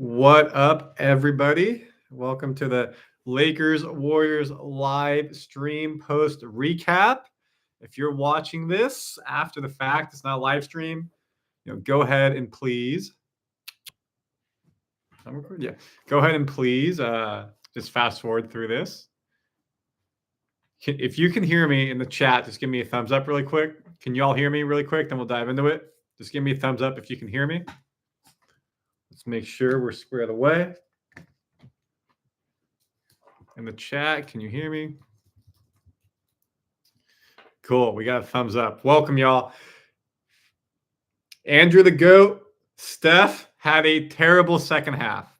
What up, everybody? Welcome to the Lakers Warriors live stream post recap. If you're watching this after the fact, it's not a live stream. Go ahead and please. I'm recording. Yeah, go ahead and please just fast forward through this. If you can hear me in the chat, just give me a thumbs up really quick. Can you all hear me really quick? Then we'll dive into it. Just give me a thumbs up if you can hear me. Let's make sure we're squared away. In the chat, can you hear me? Cool. We got a thumbs up. Welcome, y'all. Andrew the GOAT. Steph had a terrible second half.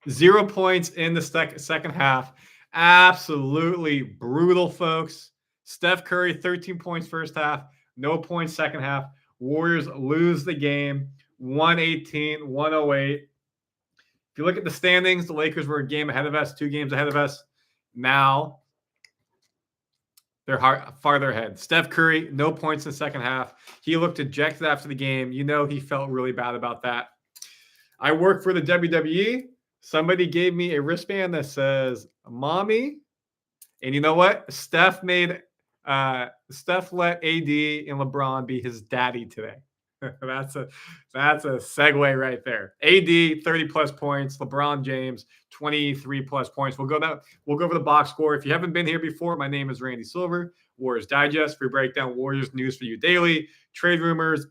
0 points in the second half. Absolutely brutal, folks. Steph Curry, 13 points first half. No points second half. Warriors lose the game. 118-108. If you look at the standings, the Lakers were a game ahead of us, 2 games ahead of us. Now they're farther ahead. Steph Curry, no points in the second half. He looked dejected after the game. He felt really bad about that. I work for the WWE. Somebody gave me a wristband that says "Mommy," and you know what? Steph let AD and LeBron be his daddy today. That's a segue right there. AD 30 plus points, LeBron James 23 plus points. We'll go over the box score. If you haven't been here before, my name is Randy Silver. Warriors Digest. We break down Warriors news for you daily, trade rumors,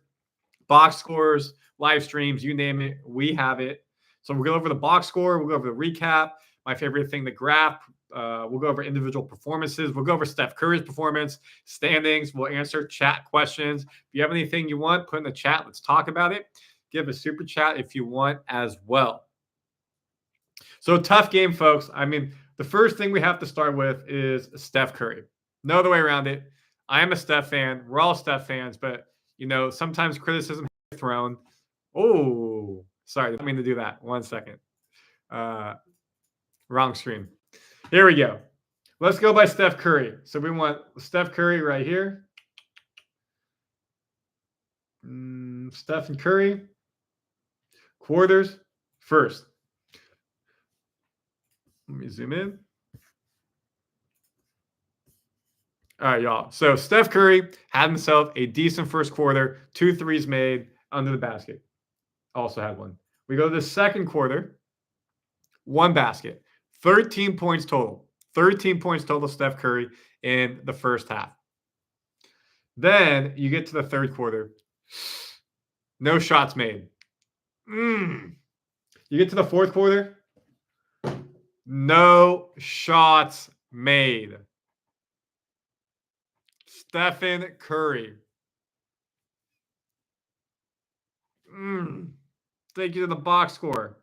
box scores, live streams, you name it, we have it. So we'll go over the box score. We'll go over the recap. My favorite thing, the graph. We'll go over individual performances. We'll go over Steph Curry's performance, standings. We'll answer chat questions. If you have anything you want, put in the chat. Let's talk about it. Give a super chat if you want as well. So tough game, folks. The first thing we have to start with is Steph Curry. No other way around it. I am a Steph fan. We're all Steph fans, but sometimes criticism is thrown. Oh, sorry, I didn't mean to do that. 1 second. Wrong screen. Here we go. Let's go by Steph Curry. So we want Steph Curry right here. Stephen Curry. Quarters first. Let me zoom in. All right, y'all. So Steph Curry had himself a decent first quarter. 2 threes made under the basket. Also had one. We go to the second quarter. 1 basket. 13 points total. 13 points total, Steph Curry, in the first half. Then you get to the third quarter. No shots made. You get to the fourth quarter. No shots made. Stephen Curry. Take you to the box score.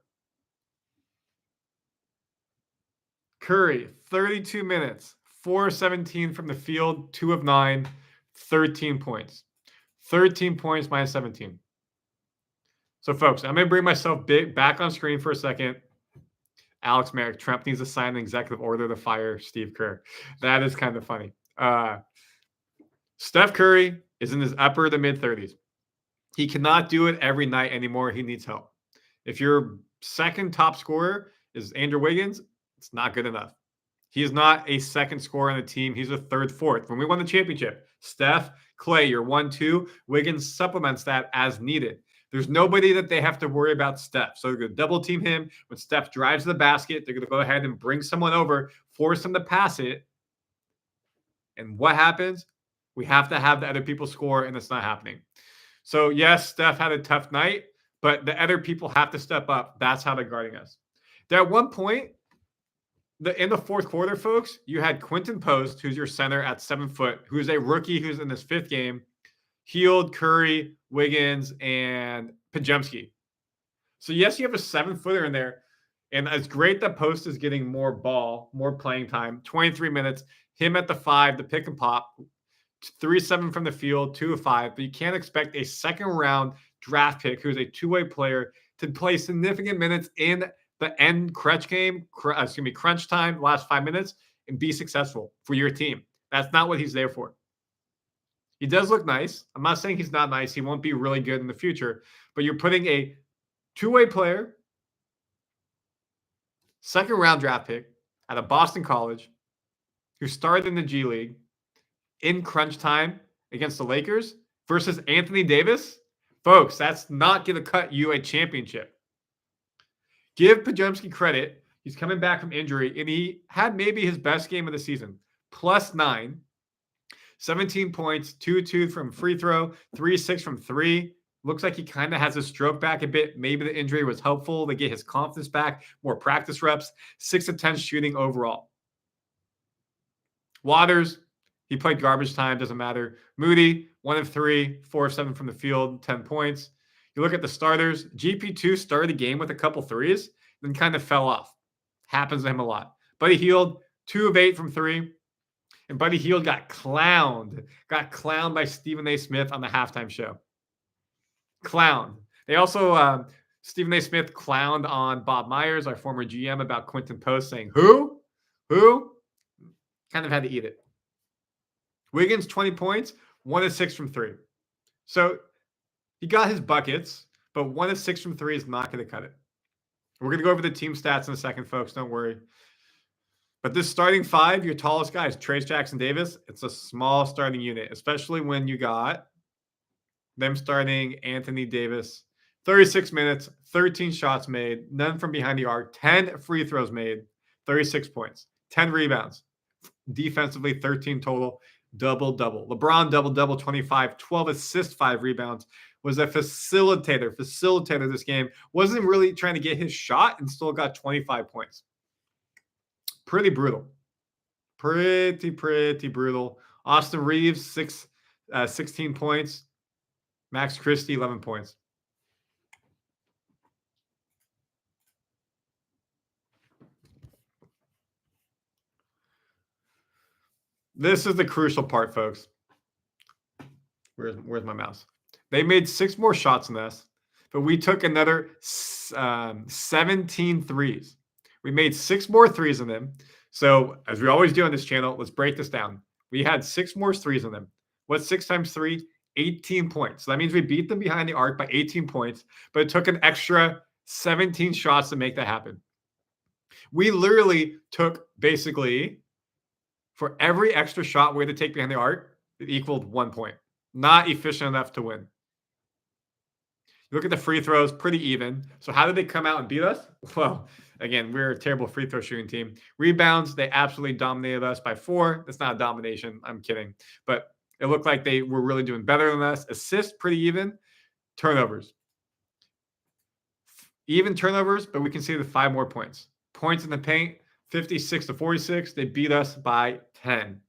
Curry, 32 minutes, 4-17 from the field, 2 of 9, 13 points. 13 points minus 17. So, folks, I'm going to bring myself back on screen for a second. Alex Merrick, Trump needs to sign an executive order to fire Steve Kerr. That is kind of funny. Steph Curry is in his upper to mid-30s. He cannot do it every night anymore. He needs help. If your second top scorer is Andrew Wiggins, it's not good enough. He is not a second scorer on the team. He's a third, fourth. When we won the championship, Steph, Clay, you're 1-2. Wiggins supplements that as needed. There's nobody that they have to worry about Steph. So they're going to double team him. When Steph drives to the basket, they're going to go ahead and bring someone over, force him to pass it. And what happens? We have to have the other people score, and it's not happening. So, yes, Steph had a tough night, but the other people have to step up. That's how they're guarding us. At one point, in the fourth quarter, folks, you had Quinten Post, who's your center at 7 foot, who's a rookie who's in his 5th game, Hield, Curry, Wiggins, and Podziemski. So, yes, you have a 7-footer in there, and it's great that Post is getting more ball, more playing time, 23 minutes, him at the 5, the pick and pop, 3-7 from the field, 2 of 5, but you can't expect a second-round draft pick who's a two-way player to play significant minutes in the end crunch time, last 5 minutes, and be successful for your team. That's not what he's there for. He does look nice. I'm not saying he's not nice. He won't be really good in the future, but you're putting a two-way player second-round draft pick out of Boston College, who started in the G League in crunch time against the Lakers versus Anthony Davis. Folks, that's not going to cut you a championship. Give Podziemski credit. He's coming back from injury, and he had maybe his best game of the season. +9, 17 points, 2-2 from free throw, 3-6 from three. Looks like he kind of has his stroke back a bit. Maybe the injury was helpful to get his confidence back, more practice reps, 6 of 10 shooting overall. Waters, he played garbage time, doesn't matter. Moody, 1 of 3, 4 of 7 from the field, 10 points. You look at the starters, GP2 started the game with a couple threes, then kind of fell off. Happens to him a lot. Buddy Hield, 2 of 8 from 3. And Buddy Hield got clowned by Stephen A. Smith on the halftime show. Clowned. They also, Stephen A. Smith clowned on Bob Myers, our former GM, about Quinten Post, saying, Who? Kind of had to eat it. Wiggins, 20 points, 1 of 6 from 3. So he got his buckets, but 1 of 6 from 3 is not going to cut it. We're going to go over the team stats in a second, folks. Don't worry. But this starting 5, your tallest guy is Trayce Jackson-Davis. It's a small starting unit, especially when you got them starting Anthony Davis. 36 minutes, 13 shots made, none from behind the arc, 10 free throws made, 36 points, 10 rebounds. Defensively, 13 total, double-double. LeBron, double-double, 25, 12 assists, 5 rebounds. Was a facilitator this game. Wasn't really trying to get his shot and still got 25 points. Pretty brutal. Pretty brutal. Austin Reeves, 16 points. Max Christie, 11 points. This is the crucial part, folks. Where's my mouse? They made 6 more shots than us, but we took another 17 threes. We made 6 more threes than them. So, as we always do on this channel, let's break this down. We had 6 more threes than them. What's 6 times 3? 18 points. So that means we beat them behind the arc by 18 points, but it took an extra 17 shots to make that happen. We literally took basically, for every extra shot we had to take behind the arc, it equaled 1 point. Not efficient enough to win. You look at the free throws, pretty even. So how did they come out and beat us? Well, again, we're a terrible free throw shooting team. Rebounds, they absolutely dominated us by 4. That's not a domination. I'm kidding. But it looked like they were really doing better than us. Assists, pretty even. Turnovers. Even turnovers, but we can see the 5 more points. Points in the paint, 56-46. They beat us by 10.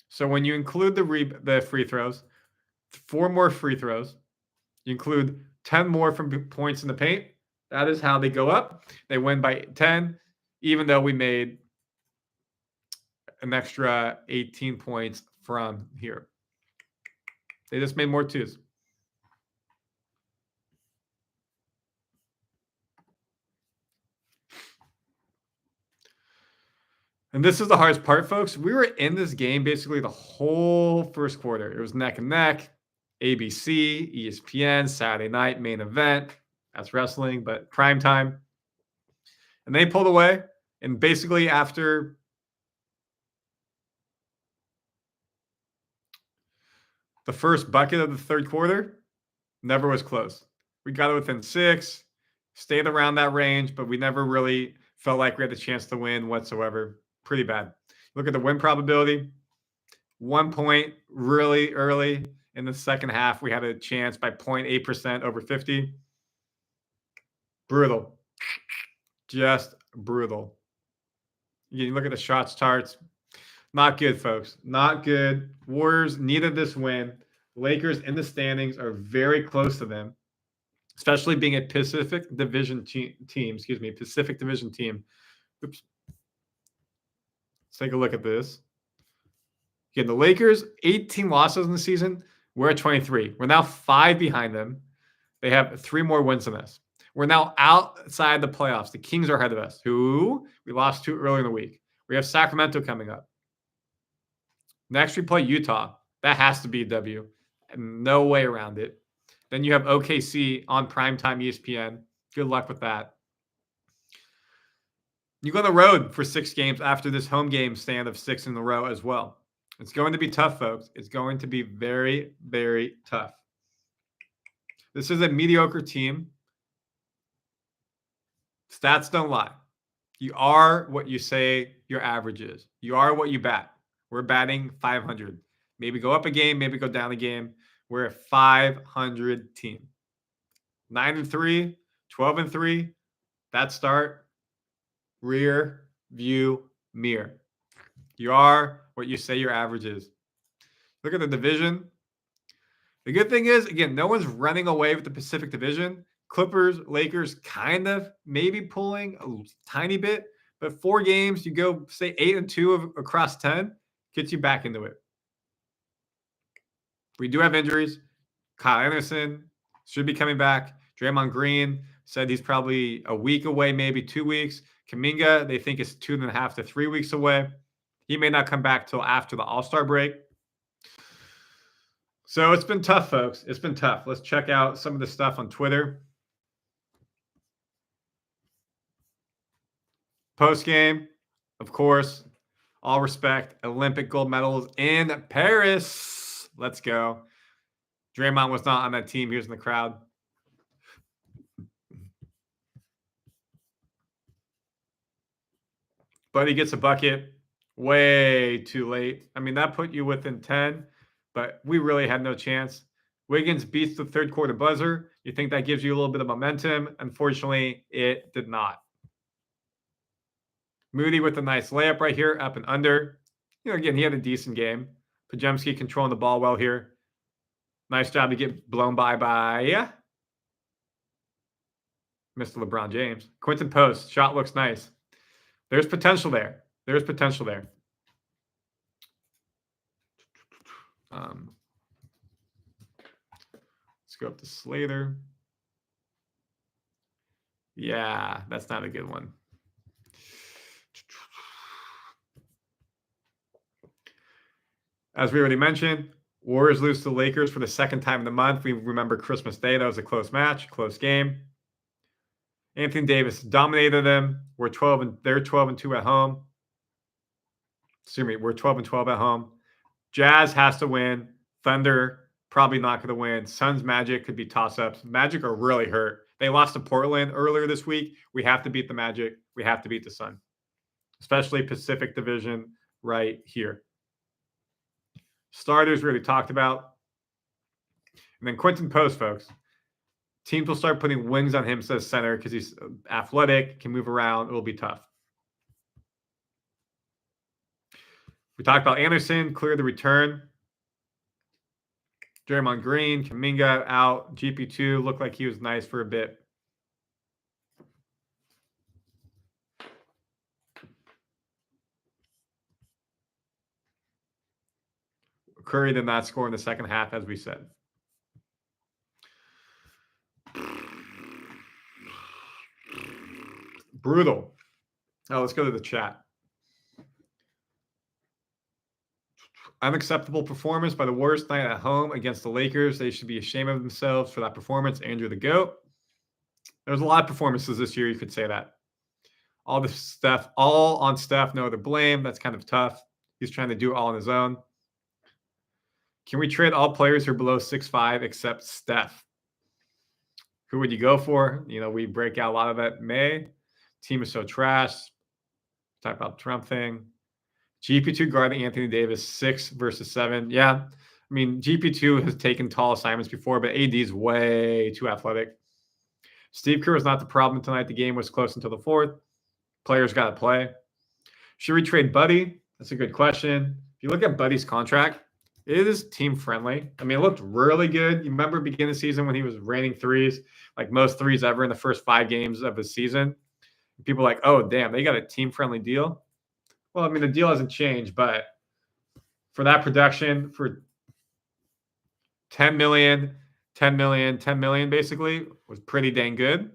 So when you include the free throws, 4 more free throws, you include 10 more from points in the paint. That is how they go up. They win by 10, even though we made an extra 18 points from here. They just made more 2s. And this is the hardest part, folks. We were in this game basically the whole first quarter. It was neck and neck. ABC, ESPN, Saturday night, main event. That's wrestling, but prime time. And they pulled away. And basically after the first bucket of the third quarter, never was close. We got it within 6, stayed around that range, but we never really felt like we had the chance to win whatsoever. Pretty bad. Look at the win probability. 1 point really early in the second half. We had a chance by 0.8% over 50. Brutal. Just brutal. You look at the shots charts. Not good, folks. Not good. Warriors needed this win. Lakers in the standings are very close to them, especially being a Pacific Division team. Pacific Division team. Oops. Let's take a look at this. Again, the Lakers, 18 losses in the season. We're at 23. We're now 5 behind them. They have 3 more wins than us. We're now outside the playoffs. The Kings are ahead of us, who we lost to earlier in the week. We have Sacramento coming up. Next, we play Utah. That has to be a W. No way around it. Then you have OKC on primetime ESPN. Good luck with that. You go on the road for 6 games after this home game stand of 6 in a row as well. It's going to be tough, folks. It's going to be very, very tough. This is a mediocre team. Stats don't lie. You are what you say your average is. You are what you bat. We're batting 500. Maybe go up a game, maybe go down a game. We're a 500 team. 9-3, 12-3. That start, rear view mirror. You are what you say your average is. Look at the division. The good thing is, again, no one's running away with the Pacific Division. Clippers, Lakers kind of maybe pulling a tiny bit, but 4 games, you go, say, 8-2 across 10, gets you back into it. We do have injuries. Kyle Anderson should be coming back. Draymond Green said he's probably a week away, maybe 2 weeks. Kuminga, they think is 2.5 to 3 weeks away. He may not come back till after the All-Star break. So it's been tough, folks. It's been tough. Let's check out some of the stuff on Twitter. Post-game, of course, all respect, Olympic gold medals in Paris. Let's go. Draymond was not on that team. He was in the crowd. But he gets a bucket way too late. I mean, that put you within 10, but we really had no chance. Wiggins beats the third quarter buzzer. You think that gives you a little bit of momentum. Unfortunately, it did not. Moody with a nice layup right here, up and under. Again, he had a decent game. Podziemski controlling the ball well here. Nice job to get blown by Mr. LeBron James. Quinten Post, shot looks nice. There's potential there. There's potential there. Let's go up to Slater. Yeah, that's not a good one. As we already mentioned, Warriors lose to the Lakers for the second time in the month. We remember Christmas Day. That was a close match, close game. Anthony Davis dominated them. They're 12-2 at home. Excuse me, we're 12-12 at home. Jazz has to win. Thunder probably not going to win. Suns Magic could be toss-ups. Magic are really hurt. They lost to Portland earlier this week. We have to beat the Magic. We have to beat the Sun, especially Pacific Division right here. Starters really talked about. And then Quinten Post, folks. Teams will start putting wings on him as center because he's athletic, can move around. It will be tough. We talked about Anderson, clear the return. Draymond Green, Kuminga out. GP2 looked like he was nice for a bit. Curry did not score in the second half, as we said. Brutal. Now let's go to the chat. Unacceptable performance by the Warriors tonight at home against the Lakers. They should be ashamed of themselves for that performance. Andrew the GOAT. There's a lot of performances this year, you could say that. All on Steph, no other blame. That's kind of tough. He's trying to do it all on his own. Can we trade all players who are below 6'5" except Steph? Who would you go for? We break out a lot of that in May. Team is so trash. Talk about the Trump thing. GP2 guarding Anthony Davis, 6 versus 7. Yeah. I mean, GP2 has taken tall assignments before, but AD is way too athletic. Steve Kerr was not the problem tonight. The game was close until the fourth. Players got to play. Should we trade Buddy? That's a good question. If you look at Buddy's contract, it is team friendly. I mean, it looked really good. You remember beginning of the season when he was raining threes, like most threes ever in the first 5 games of the season. People were like, oh, damn, they got a team friendly deal. Well, I mean, the deal hasn't changed, but for that production, for 10 million basically, was pretty dang good.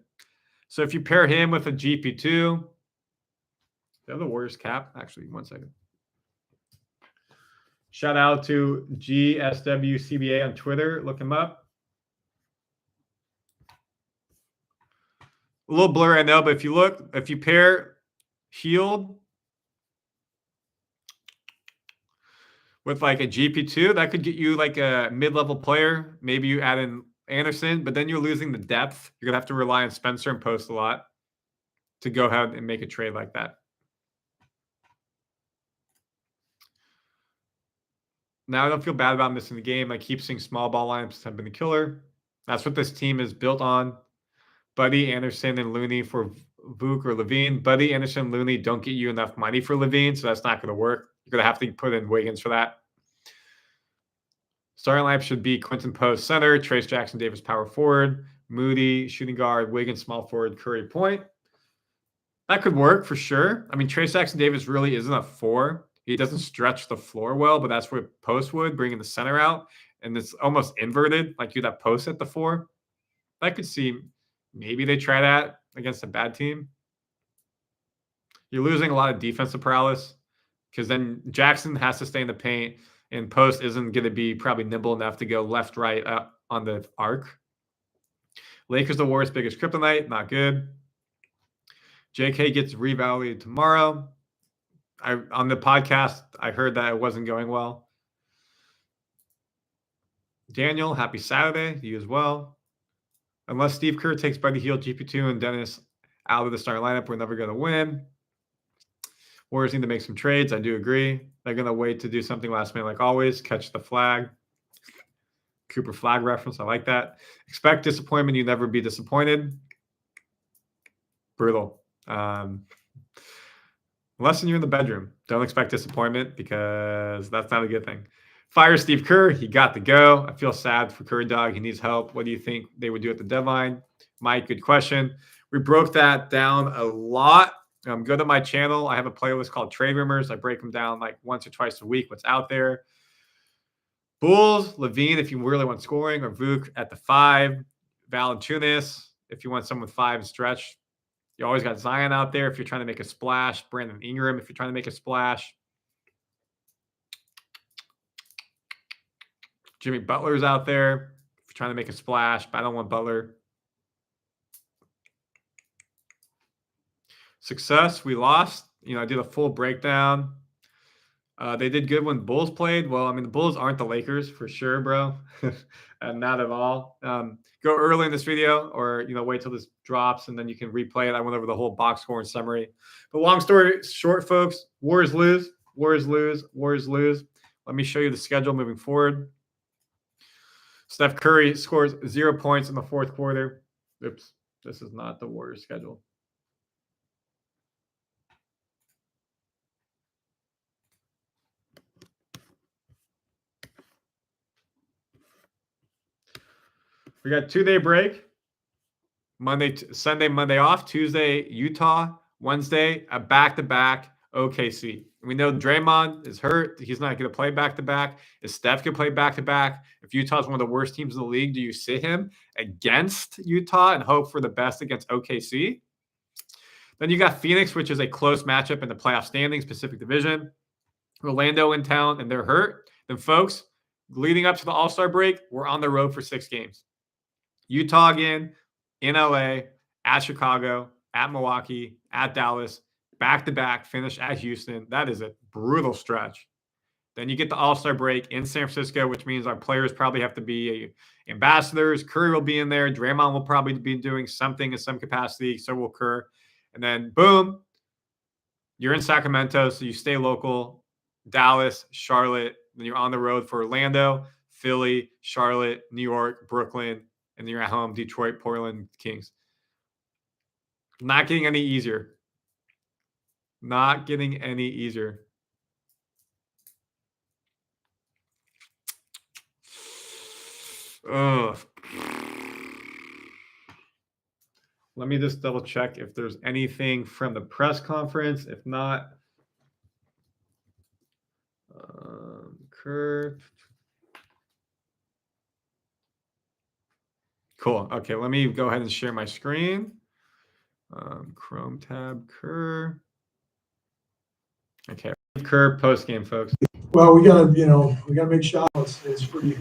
So if you pair him with a GP2, they have the Warriors cap. Actually, 1 second. Shout out to GSWCBA on Twitter. Look him up. A little blurry, I know, but if you pair Hield with like a GP2, that could get you like a mid-level player. Maybe you add in Anderson, but then you're losing the depth. You're gonna have to rely on Spencer and Post a lot to go ahead and make a trade like that. Now I don't feel bad about missing the game. I keep seeing small ball lineups have been the killer. That's what this team is built on. Buddy, Anderson, and Looney for Vuk or Levine. Buddy, Anderson, Looney don't get you enough money for Levine, so that's not going to work. You're going to have to put in Wiggins for that. Starting lineup should be Quinten Post center, Trayce Jackson-Davis power forward, Moody shooting guard, Wiggins small forward, Curry point. That could work for sure. I mean, Trayce Jackson-Davis really isn't a 4. He doesn't stretch the floor well, but that's where Post would, bringing the center out. And it's almost inverted, like you'd have Post at the 4. I could see maybe they try that against a bad team. You're losing a lot of defensive paralysis because then Jackson has to stay in the paint, and Post isn't going to be probably nimble enough to go left, right on the arc. Lakers, the Warriors' biggest kryptonite, not good. JK gets reevaluated tomorrow. On the podcast, I heard that it wasn't going well. Daniel, happy Saturday. You as well. Unless Steve Kerr takes Buddy Hield, GP2, and Dennis out of the starting lineup, we're never going to win. Warriors need to make some trades. I do agree. They're going to wait to do something last minute like always. Catch the flag. Cooper flag reference. I like that. Expect disappointment. You never be disappointed. Brutal. Unless you're in the bedroom. Don't expect disappointment because that's not a good thing. Fire Steve Kerr. He got to go. I feel sad for Curry Dog. He needs help. What do you think they would do at the deadline? Mike, good question. We broke that down a lot. Go to my channel. I have a playlist called Trade Rumors. I break them down like once or twice a week, what's out there. Bulls, Levine, if you really want scoring, or Vuk at the 5. Valanciunas, if you want someone with 5 and stretch. You always got Zion out there if you're trying to make a splash. Brandon Ingram if you're trying to make a splash. Jimmy Butler's out there if you're trying to make a splash, but I don't want Butler. Success, we lost. I did a full breakdown. They did good when Bulls played. Well, I mean, the Bulls aren't the Lakers for sure, bro. Not at all. Go early in this video or, wait till this drops and then you can replay it. I went over the whole box score and summary. But long story short, folks, Warriors lose, Warriors lose, Warriors lose. Let me show you the schedule moving forward. Steph Curry scores 0 points in the 4th quarter. Oops, this is not the Warriors schedule. We got 2-day break. Sunday, Monday off. Tuesday, Utah. Wednesday, a back-to-back OKC. We know Draymond is hurt. He's not going to play back-to-back. Is Steph going to play back-to-back? If Utah's one of the worst teams in the league, do you sit him against Utah and hope for the best against OKC? Then you got Phoenix, which is a close matchup in the playoff standings, Pacific Division. Orlando in town, and they're hurt. Then, folks, leading up to the All-Star break, we're on the road for 6 games. Utah again, in LA, at Chicago, at Milwaukee, at Dallas, back-to-back, finish at Houston. That is a brutal stretch. Then you get the All-Star break in San Francisco, which means our players probably have to be ambassadors. Curry will be in there. Draymond will probably be doing something in some capacity. So will Kerr. And then, boom, you're in Sacramento, so you stay local. Dallas, Charlotte. Then you're on the road for Orlando, Philly, Charlotte, New York, Brooklyn. And you're at home, Detroit, Portland, Kings. Not getting any easier. Not getting any easier. Ugh. Let me just double check if there's anything from the press conference. If not, Kerr. Cool. Okay, let me go ahead and share my screen. Chrome tab, Kerr. Okay, Kerr post game, folks. Well, we gotta make shots. It's pretty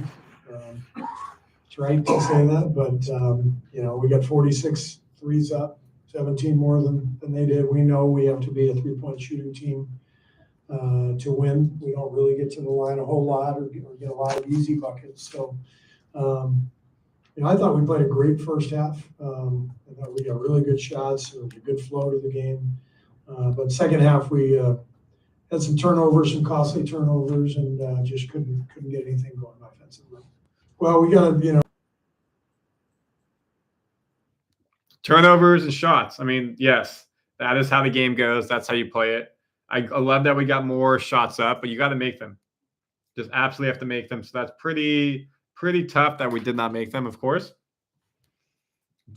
trite to say that, but we got 46 threes up 17 more than they did. We know we have to be a 3-point shooting team to win. We don't really get to the line a whole lot or get a lot of easy buckets. So, I thought we played a great first half. I thought we got really good shots. There was a good flow to the game. But second half, we had some turnovers, some costly turnovers, and just couldn't get anything going offensively. Well, we got to, Turnovers and shots. I mean, yes, that is how the game goes. That's how you play it. I love that we got more shots up, but you got to make them. Just absolutely have to make them. So that's pretty tough that we did not make them, of course.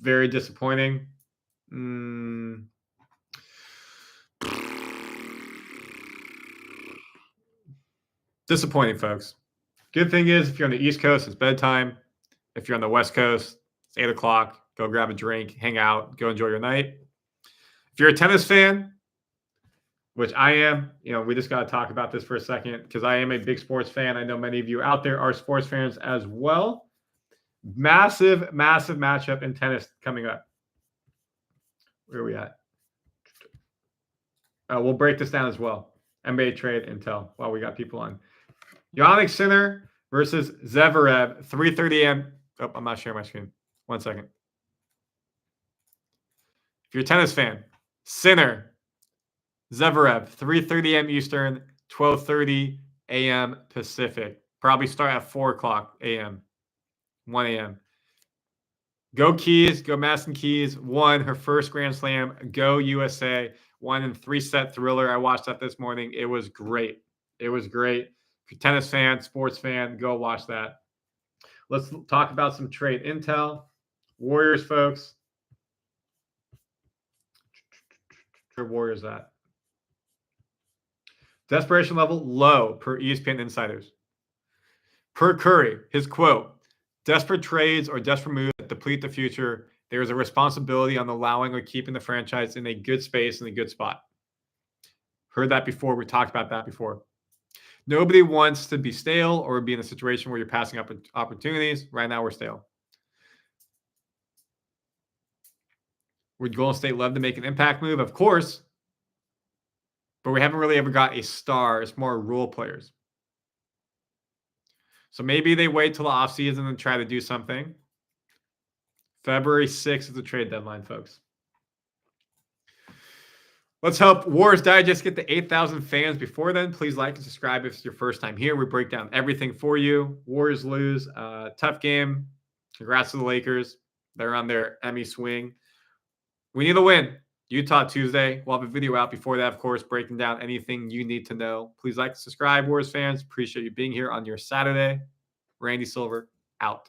Very disappointing. Disappointing, folks. Good thing is, if you're on the East Coast, it's bedtime. If you're on the West Coast, it's 8 o'clock. Go grab a drink, hang out, go enjoy your night. If you're a tennis fan, which I am, we just got to talk about this for a second because I am a big sports fan. I know many of you out there are sports fans as well. Massive matchup in tennis coming up. Where are we at? We'll break this down as well. NBA trade intel while we got people on. Jannik Sinner versus Zverev, 3:30 a.m. Oh, I'm not sharing my screen. 1 second. If you're a tennis fan, Sinner, Zverev, 3:30 a.m. Eastern, 12:30 a.m. Pacific. Probably start at 4 o'clock a.m., 1 a.m. Go Keys, go Madison Keys, won her first Grand Slam. Go USA, won in 3-set thriller. I watched that this morning. It was great. It was great. If you're a tennis fan, sports fan, go watch that. Let's talk about some trade intel. Warriors, folks. Where Warriors at? Desperation level low per ESPN insiders. Per Curry, his quote, desperate trades or desperate moves that deplete the future. There is a responsibility on allowing or keeping the franchise in a good space, in a good spot. Heard that before. We talked about that before. Nobody wants to be stale or be in a situation where you're passing up opportunities. Right now, we're stale. Would Golden State love to make an impact move? Of course. But we haven't really ever got a star. It's more role players. So maybe they wait till the offseason and try to do something. February 6th is the trade deadline, folks. Let's help Warriors Digest get to 8,000 fans before then. Please like and subscribe if it's your first time here. We break down everything for you. Warriors lose. Tough game. Congrats to the Lakers. They're on their Emmy swing. We need a win. Utah Tuesday. We'll have a video out before that, of course, breaking down anything you need to know. Please like and subscribe, Warriors fans. Appreciate you being here on your Saturday. Randy Silver, out.